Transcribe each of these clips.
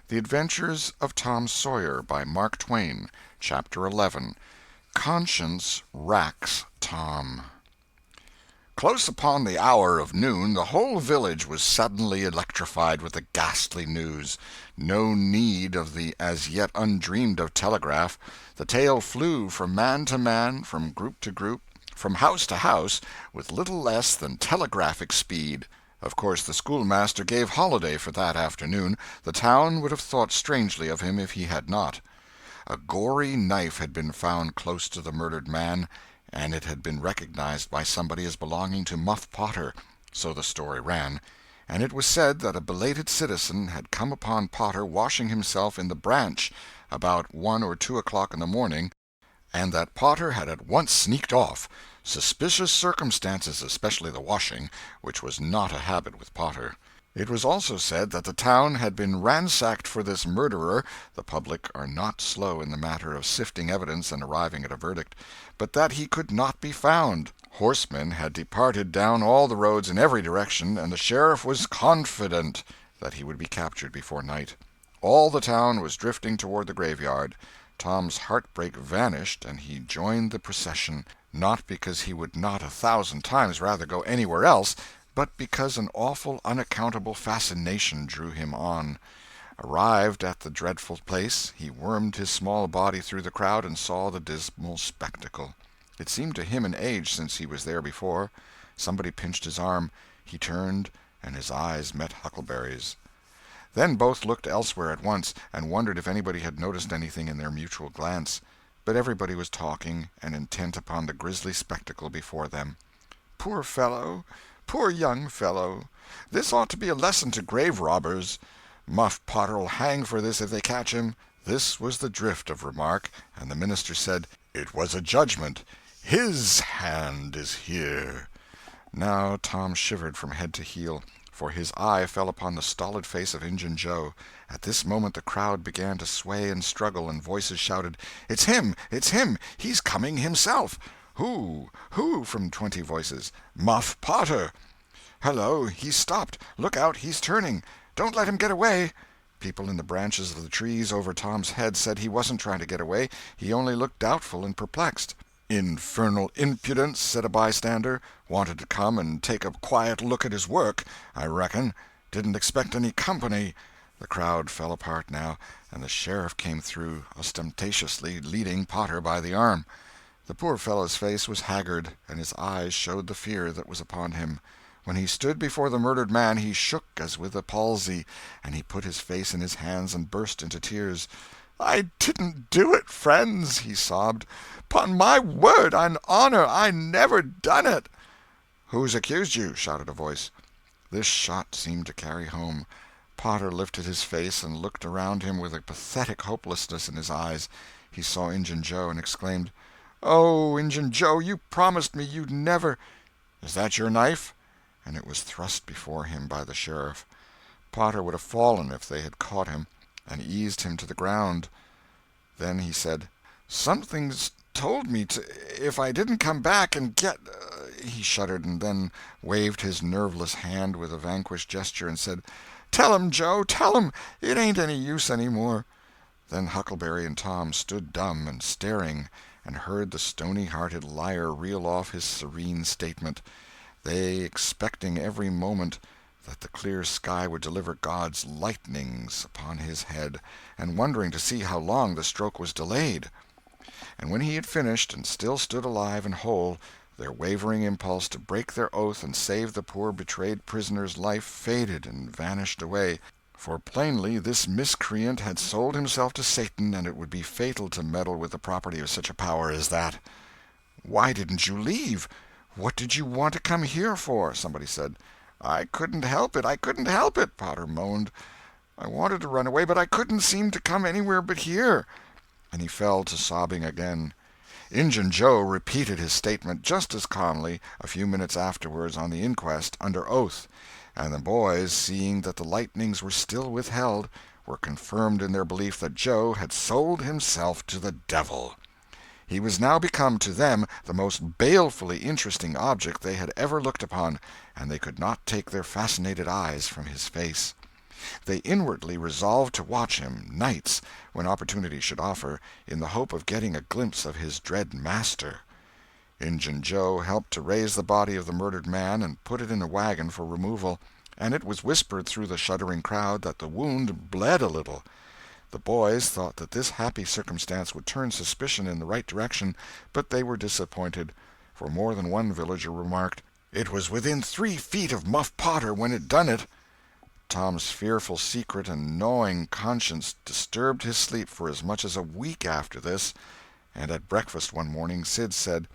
The Adventures of Tom Sawyer by Mark Twain. Chapter 11. Conscience Racks Tom. Close upon the hour of noon the whole village was suddenly electrified with the ghastly news. No need of the as yet undreamed of telegraph. The tale flew from man to man, from group to group, from house to house, with little less than telegraphic speed. Of course the schoolmaster gave holiday for that afternoon. The town would have thought strangely of him if he had not. A gory knife had been found close to the murdered man, and it had been recognized by somebody as belonging to Muff Potter, so the story ran, and it was said that a belated citizen had come upon Potter washing himself in the branch about 1 or 2 o'clock in the morning, and that Potter had at once sneaked off. Suspicious circumstances, especially the washing, which was not a habit with Potter. It was also said that the town had been ransacked for this murderer (the public are not slow in the matter of sifting evidence and arriving at a verdict), but that he could not be found. Horsemen had departed down all the roads in every direction, and the sheriff was confident that he would be captured before night. All the town was drifting toward the graveyard. Tom's heartbreak vanished, and he joined the procession, not because he would not 1,000 times rather go anywhere else, but because an awful unaccountable fascination drew him on. Arrived at the dreadful place, he wormed his small body through the crowd and saw the dismal spectacle. It seemed to him an age since he was there before. Somebody pinched his arm. He turned, and his eyes met Huckleberry's. Then both looked elsewhere at once, and wondered if anybody had noticed anything in their mutual glance. But everybody was talking, and intent upon the grisly spectacle before them. "Poor fellow! Poor young fellow! This ought to be a lesson to grave robbers. Muff Potter'll hang for this if they catch him." This was the drift of remark, and the minister said, "It was a judgment. His hand is here." Now Tom shivered from head to heel, for his eye fell upon the stolid face of Injun Joe. At this moment the crowd began to sway and struggle, and voices shouted, "It's him! It's him! He's coming himself!" "Who? Who?" from 20 voices. "Muff Potter." "Hello, he's stopped! Look out, he's turning! Don't let him get away!" People in the branches of the trees over Tom's head said he wasn't trying to get away, he only looked doubtful and perplexed. "Infernal impudence," said a bystander. "Wanted to come and take a quiet look at his work, I reckon. Didn't expect any company." The crowd fell apart now, and the sheriff came through, ostentatiously leading Potter by the arm. The poor fellow's face was haggard, and his eyes showed the fear that was upon him. When he stood before the murdered man he shook as with a palsy, and he put his face in his hands and burst into tears. "I didn't do it, friends," he sobbed. "'Pon my word and honor, I never done it." "Who's accused you?" shouted a voice. This shot seemed to carry home. Potter lifted his face and looked around him with a pathetic hopelessness in his eyes. He saw Injun Joe, and exclaimed, "Oh, Injun Joe, you promised me you'd never—" "Is that your knife?" And it was thrust before him by the sheriff. Potter would have fallen if they had caught him, and eased him to the ground. Then he said, "Something's told me if I didn't come back and get—" He shuddered, and then waved his nerveless hand with a vanquished gesture, and said, "Tell 'em, Joe, tell 'em! It ain't any use any more." Then Huckleberry and Tom stood dumb and staring, and heard the stony-hearted liar reel off his serene statement, they expecting every moment that the clear sky would deliver God's lightnings upon his head, and wondering to see how long the stroke was delayed. And when he had finished, and still stood alive and whole, their wavering impulse to break their oath and save the poor betrayed prisoner's life faded and vanished away, for plainly this miscreant had sold himself to Satan, and it would be fatal to meddle with the property of such a power as that. "Why didn't you leave? What did you want to come here for?" somebody said. "I couldn't help it, I couldn't help it," Potter moaned. "I wanted to run away, but I couldn't seem to come anywhere but here." And he fell to sobbing again. Injun Joe repeated his statement just as calmly a few minutes afterwards on the inquest, under oath, and the boys, seeing that the lightnings were still withheld, were confirmed in their belief that Joe had sold himself to the devil. He was now become to them the most balefully interesting object they had ever looked upon, and they could not take their fascinated eyes from his face. They inwardly resolved to watch him, nights, when opportunity should offer, in the hope of getting a glimpse of his dread master. Injun Joe helped to raise the body of the murdered man and put it in a wagon for removal, and it was whispered through the shuddering crowd that the wound bled a little. The boys thought that this happy circumstance would turn suspicion in the right direction, but they were disappointed, for more than one villager remarked, "It was within 3 feet of Muff Potter when it done it." Tom's fearful secret and gnawing conscience disturbed his sleep for as much as a week after this, and at breakfast one morning Sid said,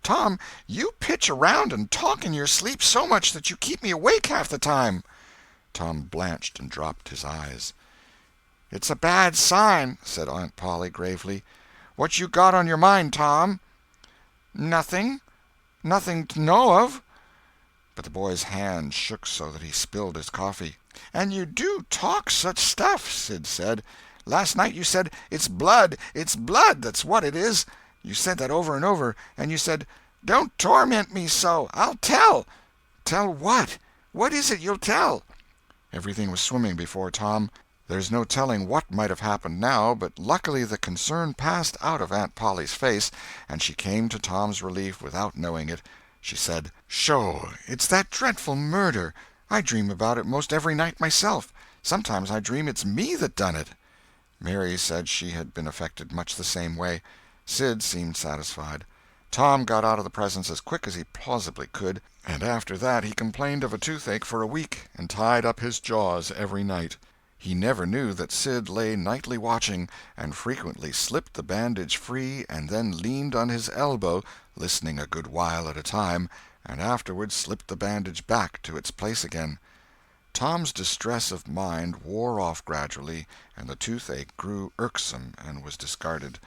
"Tom, you pitch around and talk in your sleep so much that you keep me awake half the time." Tom blanched and dropped his eyes. "It's a bad sign," said Aunt Polly gravely. "What you got on your mind, Tom?" "Nothing. Nothing to know of." But the boy's hand shook so that he spilled his coffee. "And you do talk such stuff," Sid said. "Last night you said, 'It's blood, that's what it is.' You said that over and over, and you said, 'Don't torment me so, I'll tell.' Tell what? What is it you'll tell?" Everything was swimming before Tom. There's no telling what might have happened now, but luckily the concern passed out of Aunt Polly's face, and she came to Tom's relief without knowing it. She said, "Sho, it's that dreadful murder. I dream about it most every night myself. Sometimes I dream it's me that done it." Mary said she had been affected much the same way. Sid seemed satisfied. Tom got out of the presence as quick as he plausibly could, and after that he complained of a toothache for a week, and tied up his jaws every night. He never knew that Sid lay nightly watching, and frequently slipped the bandage free and then leaned on his elbow, listening a good while at a time, and afterward slipped the bandage back to its place again. Tom's distress of mind wore off gradually, and the toothache grew irksome and was discarded.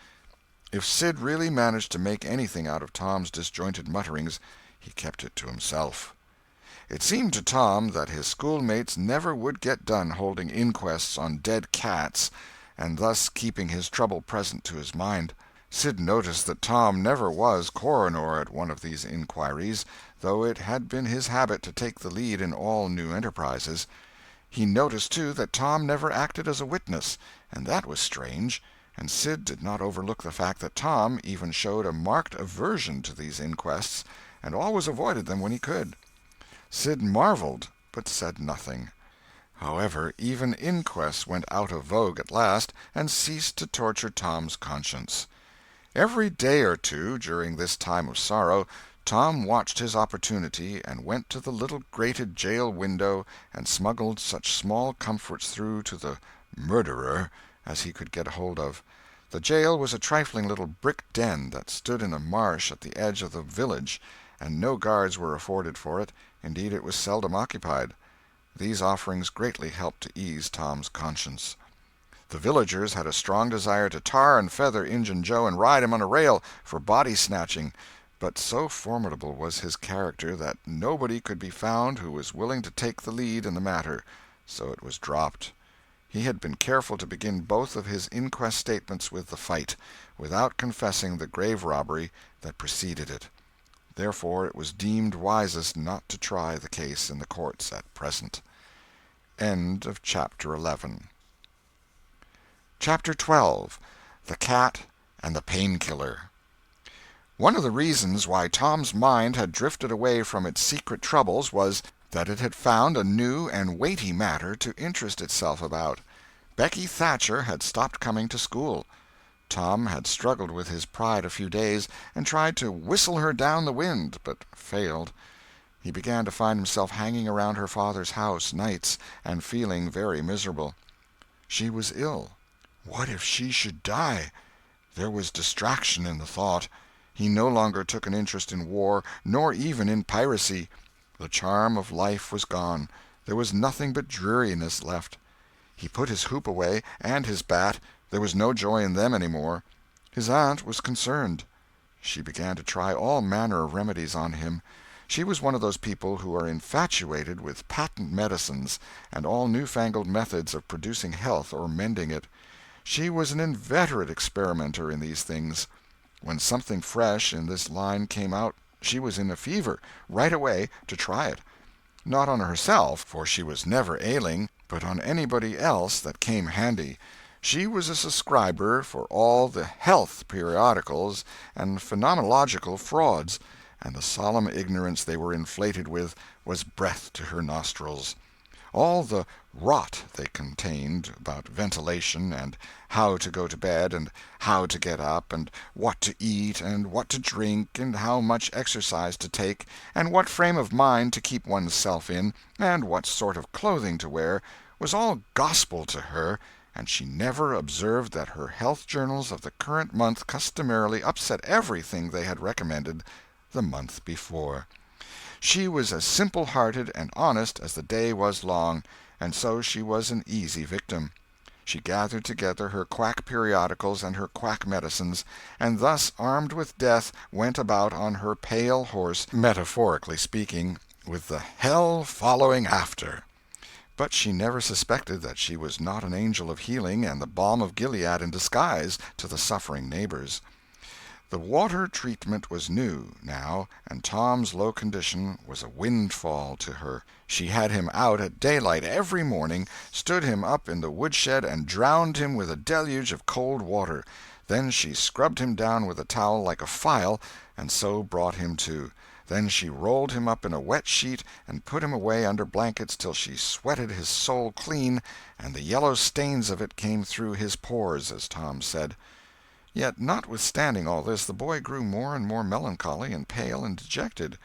If Sid really managed to make anything out of Tom's disjointed mutterings, he kept it to himself. It seemed to Tom that his schoolmates never would get done holding inquests on dead cats, and thus keeping his trouble present to his mind. Sid noticed that Tom never was coroner at one of these inquiries, though it had been his habit to take the lead in all new enterprises. He noticed, too, that Tom never acted as a witness, and that was strange, and Sid did not overlook the fact that Tom even showed a marked aversion to these inquests, and always avoided them when he could. Sid marveled, but said nothing. However, even inquests went out of vogue at last, and ceased to torture Tom's conscience. Every day or two, during this time of sorrow, Tom watched his opportunity, and went to the little grated jail window and smuggled such small comforts through to the "murderer" as he could get hold of. The jail was a trifling little brick den that stood in a marsh at the edge of the village, and no guards were afforded for it. Indeed, it was seldom occupied. These offerings greatly helped to ease Tom's conscience. The villagers had a strong desire to tar and feather Injun Joe and ride him on a rail for body-snatching, but so formidable was his character that nobody could be found who was willing to take the lead in the matter, so it was dropped. He had been careful to begin both of his inquest statements with the fight, without confessing the grave robbery that preceded it. Therefore it was deemed wisest not to try the case in the courts at present. End of Chapter 11. Chapter 12. The Cat and the Painkiller. One of the reasons why Tom's mind had drifted away from its secret troubles was that it had found a new and weighty matter to interest itself about. Becky Thatcher had stopped coming to school. Tom had struggled with his pride a few days, and tried to whistle her down the wind, but failed. He began to find himself hanging around her father's house nights, and feeling very miserable. She was ill. What if she should die? There was distraction in the thought. He no longer took an interest in war, nor even in piracy. The charm of life was gone. There was nothing but dreariness left. He put his hoop away, and his bat. There was no joy in them any more. His aunt was concerned. She began to try all manner of remedies on him. She was one of those people who are infatuated with patent medicines and all new-fangled methods of producing health or mending it. She was an inveterate experimenter in these things. When something fresh in this line came out, she was in a fever, right away, to try it. Not on herself, for she was never ailing, but on anybody else that came handy. She was a subscriber for all the health periodicals and phenomenological frauds, and the solemn ignorance they were inflated with was breath to her nostrils. All the rot they contained about ventilation, and how to go to bed, and how to get up, and what to eat, and what to drink, and how much exercise to take, and what frame of mind to keep one's self in, and what sort of clothing to wear, was all gospel to her, and she never observed that her health journals of the current month customarily upset everything they had recommended the month before. She was as simple-hearted and honest as the day was long, and so she was an easy victim. She gathered together her quack periodicals and her quack medicines, and thus, armed with death, went about on her pale horse, metaphorically speaking, with the hell following after. But she never suspected that she was not an angel of healing and the balm of Gilead in disguise to the suffering neighbors. The water treatment was new, now, and Tom's low condition was a windfall to her. She had him out at daylight every morning, stood him up in the woodshed, and drowned him with a deluge of cold water. Then she scrubbed him down with a towel like a file, and so brought him to. Then she rolled him up in a wet sheet and put him away under blankets till she sweated his soul clean, and the yellow stains of it came through his pores, as Tom said. Yet, notwithstanding all this, the boy grew more and more melancholy and pale and dejected.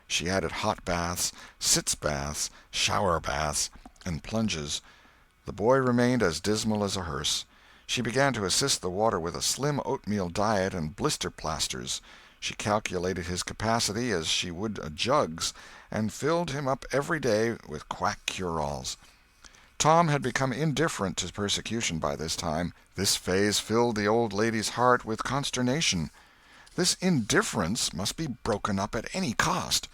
She added hot baths, sitz baths, shower baths, and plunges. The boy remained as dismal as a hearse. She began to assist the water with a slim oatmeal diet and blister plasters. She calculated his capacity as she would a jug's, and filled him up every day with quack cure-alls. Tom had become indifferent to persecution by this time. This phase filled the old lady's heart with consternation. This indifference must be broken up at any cost.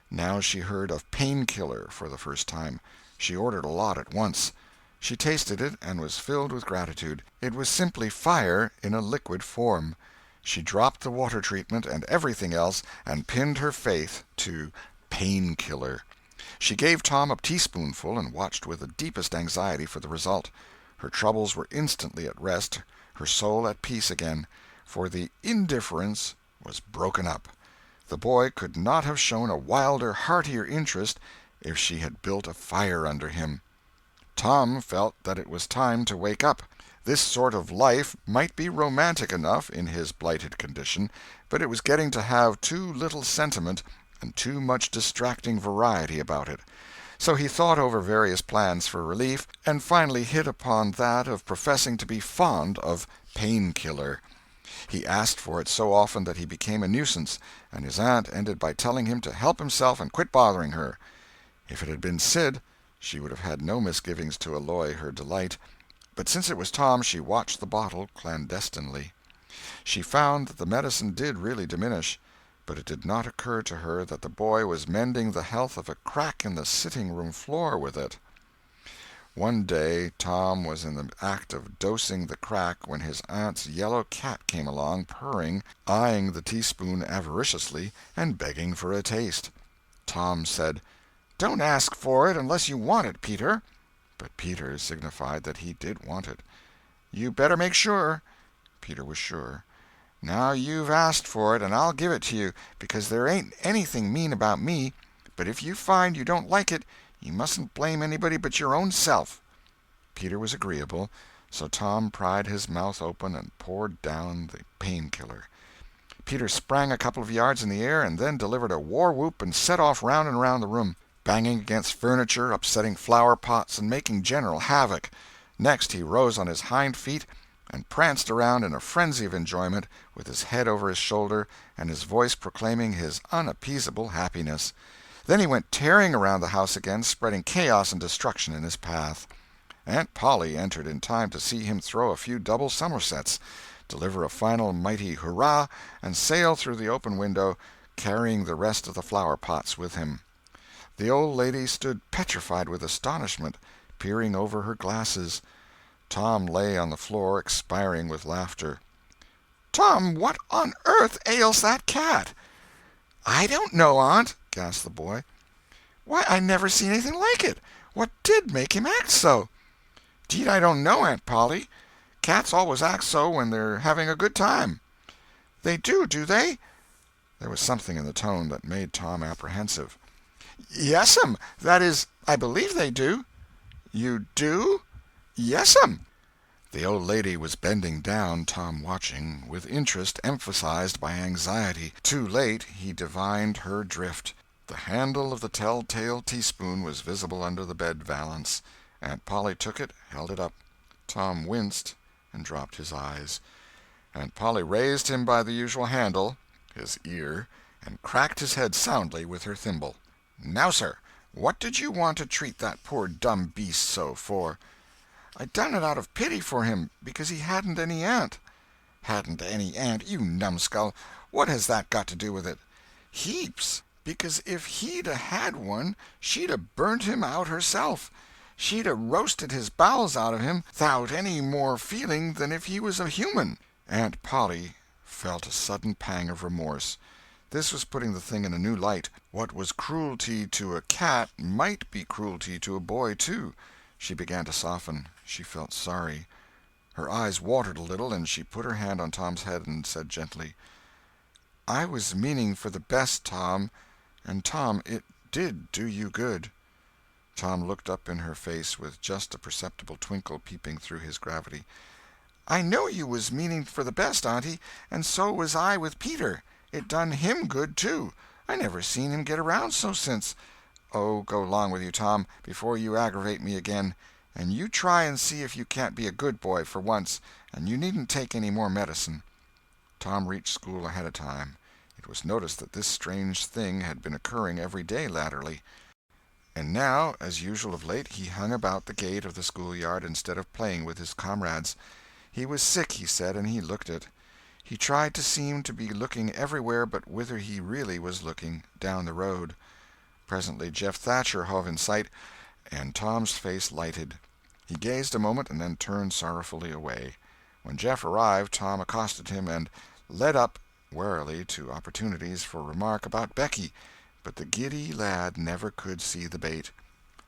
Now she heard of pain-killer for the first time. She ordered a lot at once. She tasted it and was filled with gratitude. It was simply fire in a liquid form. She dropped the water treatment and everything else, and pinned her faith to pain-killer. She gave Tom a teaspoonful and watched with the deepest anxiety for the result. Her troubles were instantly at rest, her soul at peace again, for the indifference was broken up. The boy could not have shown a wilder, heartier interest if she had built a fire under him. Tom felt that it was time to wake up. This sort of life might be romantic enough in his blighted condition, but it was getting to have too little sentiment and too much distracting variety about it. So he thought over various plans for relief, and finally hit upon that of professing to be fond of pain-killer. He asked for it so often that he became a nuisance, and his aunt ended by telling him to help himself and quit bothering her. If it had been Sid, she would have had no misgivings to alloy her delight, but since it was Tom, she watched the bottle clandestinely. She found that the medicine did really diminish, but it did not occur to her that the boy was mending the health of a crack in the sitting-room floor with it. One day Tom was in the act of dosing the crack when his aunt's yellow cat came along, purring, eyeing the teaspoon avariciously, and begging for a taste. Tom said, "Don't ask for it unless you want it, Peter." But Peter signified that he did want it. "You better make sure." Peter was sure. "Now you've asked for it, and I'll give it to you, because there ain't anything mean about me. But if you find you don't like it, you mustn't blame anybody but your own self." Peter was agreeable, so Tom pried his mouth open and poured down the pain-killer. Peter sprang a couple of yards in the air, and then delivered a war-whoop and set off round and round the room, banging against furniture, upsetting flower-pots, and making general havoc. Next he rose on his hind feet and pranced around in a frenzy of enjoyment, with his head over his shoulder and his voice proclaiming his unappeasable happiness. Then he went tearing around the house again, spreading chaos and destruction in his path. Aunt Polly entered in time to see him throw a few double somersets, deliver a final mighty hurrah, and sail through the open window, carrying the rest of the flower-pots with him. The old lady stood petrified with astonishment, peering over her glasses. Tom lay on the floor, expiring with laughter. "Tom, what on earth ails that cat?" "I don't know, Aunt," gasped the boy. "Why, I never seen anything like it. What did make him act so?" "'Deed I don't know, Aunt Polly. Cats always act so when they're having a good time." "They do they?" There was something in the tone that made Tom apprehensive. "Yes'm. That is, I believe they do." "You do?" "Yes'm." The old lady was bending down, Tom watching, with interest emphasized by anxiety. Too late he divined her drift. The handle of the tell-tale teaspoon was visible under the bed valance. Aunt Polly took it, held it up. Tom winced and dropped his eyes. Aunt Polly raised him by the usual handle, his ear, and cracked his head soundly with her thimble. "Now, sir, what did you want to treat that poor dumb beast so for?" "I done it out of pity for him, because he hadn't any aunt." "Hadn't any aunt, you numbskull! What has that got to do with it?" "Heaps. Because if he'd 'a' had one, she'd 'a' burnt him out herself. She'd 'a' roasted his bowels out of him 'thout any more feeling than if he was a human." Aunt Polly felt a sudden pang of remorse. This was putting the thing in a new light. What was cruelty to a cat might be cruelty to a boy, too. She began to soften. She felt sorry. Her eyes watered a little, and she put her hand on Tom's head and said gently, "I was meaning for the best, Tom, and, Tom, it did do you good." Tom looked up in her face with just a perceptible twinkle peeping through his gravity. "I know you was meaning for the best, auntie, and so was I with Peter. It done him good, too. I never seen him get around so since—" "Oh, go 'long with you, Tom, before you aggravate me again. And you try and see if you can't be a good boy for once, and you needn't take any more medicine." Tom reached school ahead of time. It was noticed that this strange thing had been occurring every day latterly. And now, as usual of late, he hung about the gate of the schoolyard instead of playing with his comrades. He was sick, he said, and he looked it. He tried to seem to be looking everywhere but whither he really was looking, down the road. Presently Jeff Thatcher hove in sight, and Tom's face lighted. He gazed a moment and then turned sorrowfully away. When Jeff arrived, Tom accosted him and led up warily to opportunities for remark about Becky, but the giddy lad never could see the bait.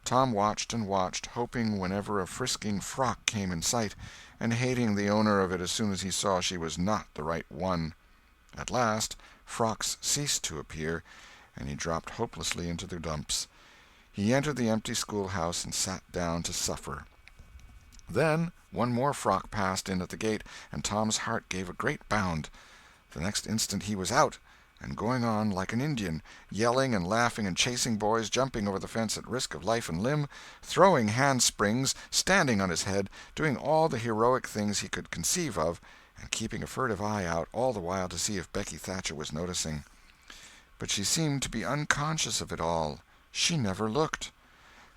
Tom watched and watched, hoping whenever a frisking frock came in sight, and hating the owner of it as soon as he saw she was not the right one. At last frocks ceased to appear, and he dropped hopelessly into the dumps. He entered the empty schoolhouse and sat down to suffer. Then one more frock passed in at the gate, and Tom's heart gave a great bound. The next instant he was out, and going on like an Indian, yelling and laughing and chasing boys, jumping over the fence at risk of life and limb, throwing handsprings, standing on his head, doing all the heroic things he could conceive of, and keeping a furtive eye out all the while to see if Becky Thatcher was noticing. But she seemed to be unconscious of it all. She never looked.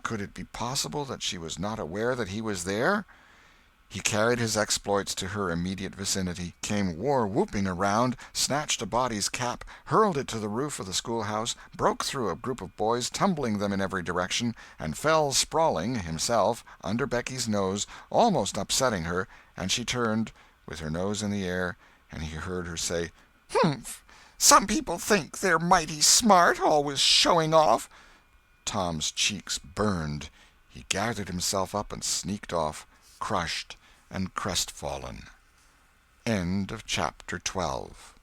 Could it be possible that she was not aware that he was there? He carried his exploits to her immediate vicinity, came war-whooping around, snatched a body's cap, hurled it to the roof of the schoolhouse, broke through a group of boys, tumbling them in every direction, and fell sprawling, himself, under Becky's nose, almost upsetting her, and she turned, with her nose in the air, and he heard her say, "Humph! Some people think they're mighty smart, always showing off." Tom's cheeks burned. He gathered himself up and sneaked off, crushed and crestfallen. End of chapter 12.